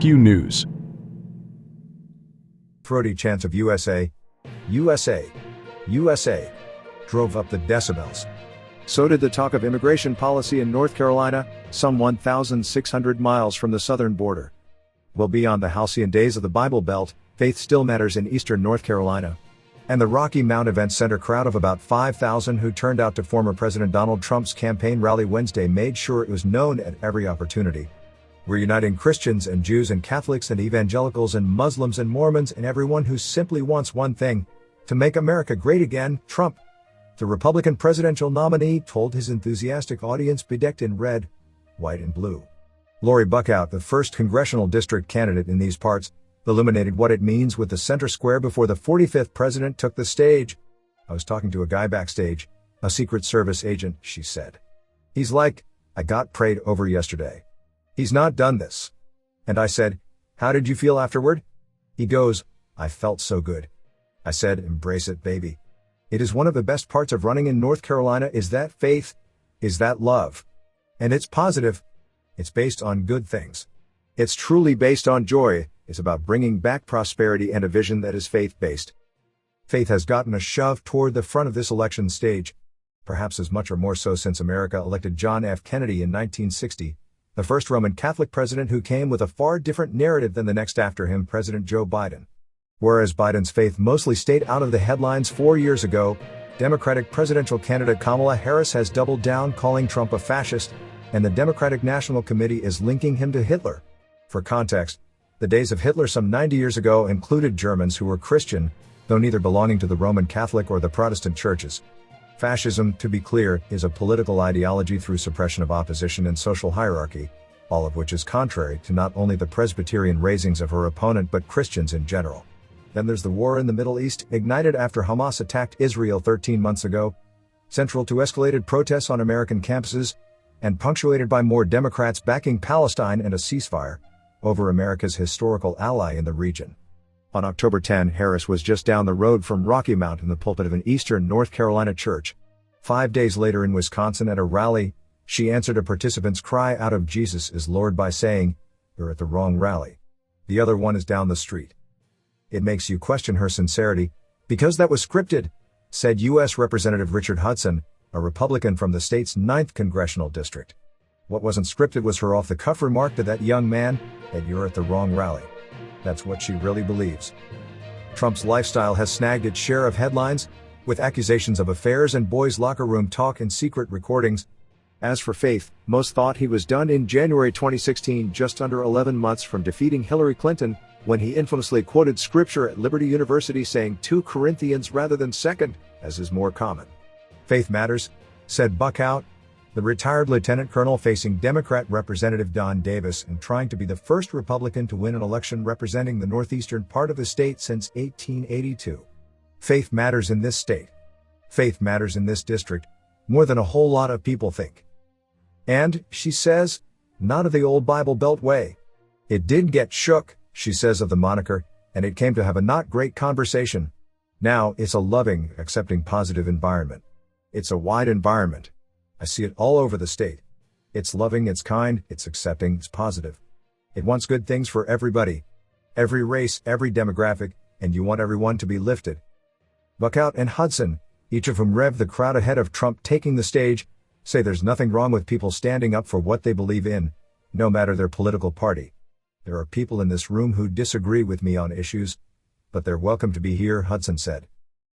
Q News. Throaty chants of USA, USA, USA drove up the decibels. So did the talk of immigration policy in North Carolina, some 1,600 miles from the southern border. Well, beyond the halcyon days of the Bible Belt, faith still matters in eastern North Carolina. And the Rocky Mount Event Center crowd of about 5,000 who turned out to former President Donald Trump's campaign rally Wednesday made sure it was known at every opportunity. We're uniting Christians and Jews and Catholics and evangelicals and Muslims and Mormons and everyone who simply wants one thing: to make America great again, Trump, the Republican presidential nominee, told his enthusiastic audience bedecked in red, white and blue. Lori Buckout, the first congressional district candidate in these parts, illuminated what it means with the center square before the 45th president took the stage. "I was talking to a guy backstage, a Secret Service agent," she said. "He's like, I got prayed over yesterday. He's not done this." And I said, "How did you feel afterward?" He goes, "I felt so good." I said, "Embrace it, baby. It is one of the best parts of running in North Carolina is that faith, is that love. And it's positive. It's based on good things. It's truly based on joy. It's about bringing back prosperity and a vision that is faith-based." Faith has gotten a shove toward the front of this election stage, perhaps as much or more so since America elected John F. Kennedy in 1960, the first Roman Catholic president who came with a far different narrative than the next after him, President Joe Biden. Whereas Biden's faith mostly stayed out of the headlines 4 years ago, Democratic presidential candidate Kamala Harris has doubled down, calling Trump a fascist, and the Democratic National Committee is linking him to Hitler. For context, the days of Hitler some 90 years ago included Germans who were Christian, though neither belonging to the Roman Catholic or the Protestant churches. Fascism, to be clear, is a political ideology through suppression of opposition and social hierarchy, all of which is contrary to not only the Presbyterian raisings of her opponent but Christians in general. Then there's the war in the Middle East, ignited after Hamas attacked Israel 13 months ago, central to escalated protests on American campuses, and punctuated by more Democrats backing Palestine and a ceasefire over America's historical ally in the region. On October 10, Harris was just down the road from Rocky Mount in the pulpit of an eastern North Carolina church. 5 days later in Wisconsin at a rally, she answered a participant's cry out of "Jesus is Lord" by saying, "You're at the wrong rally. The other one is down the street." It makes you question her sincerity, because that was scripted, said U.S. Representative Richard Hudson, a Republican from the state's 9th congressional district. What wasn't scripted was her off-the-cuff remark to that young man, that "you're at the wrong rally." That's what she really believes. Trump's lifestyle has snagged its share of headlines, with accusations of affairs and boys' locker room talk and secret recordings. As for faith, most thought he was done in January 2016, just under 11 months from defeating Hillary Clinton, when he infamously quoted scripture at Liberty University saying 2 Corinthians rather than 2nd, as is more common. "Faith matters," said Buckout, the retired lieutenant colonel facing Democrat Representative Don Davis and trying to be the first Republican to win an election representing the northeastern part of the state since 1882. "Faith matters in this state. Faith matters in this district, more than a whole lot of people think. And," she says, "not of the old Bible Belt way. It did get shook," she says of the moniker, "and it came to have a not great conversation. Now it's a loving, accepting, positive environment. It's a wide environment. I see it all over the state. It's loving, it's kind, it's accepting, it's positive. It wants good things for everybody. Every race, every demographic, and you want everyone to be lifted." Buckout and Hudson, each of whom revved the crowd ahead of Trump taking the stage, say there's nothing wrong with people standing up for what they believe in, no matter their political party. "There are people in this room who disagree with me on issues, but they're welcome to be here," Hudson said.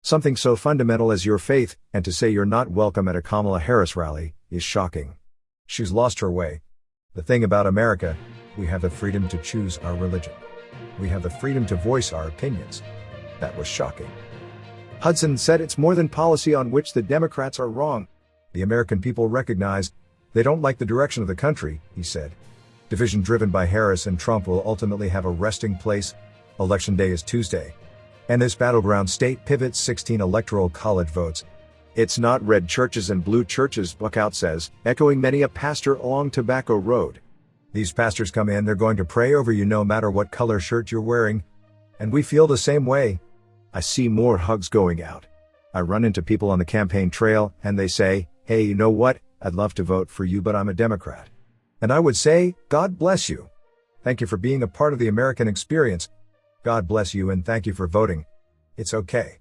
"Something so fundamental as your faith, and to say you're not welcome at a Kamala Harris rally, is shocking. She's lost her way. The thing about America, we have the freedom to choose our religion. We have the freedom to voice our opinions. That was shocking." Hudson said it's more than policy on which the Democrats are wrong. The American people recognize they don't like the direction of the country, he said. Division driven by Harris and Trump will ultimately have a resting place. Election day is Tuesday. And this battleground state pivots 16 electoral college votes. "It's not red churches and blue churches," Buckout says, echoing many a pastor along Tobacco Road. "These pastors come in, they're going to pray over you no matter what color shirt you're wearing. And we feel the same way. I see more hugs going out. I run into people on the campaign trail and they say, 'Hey, you know what? I'd love to vote for you, but I'm a Democrat.' And I would say, 'God bless you. Thank you for being a part of the American experience. God bless you and thank you for voting. It's okay.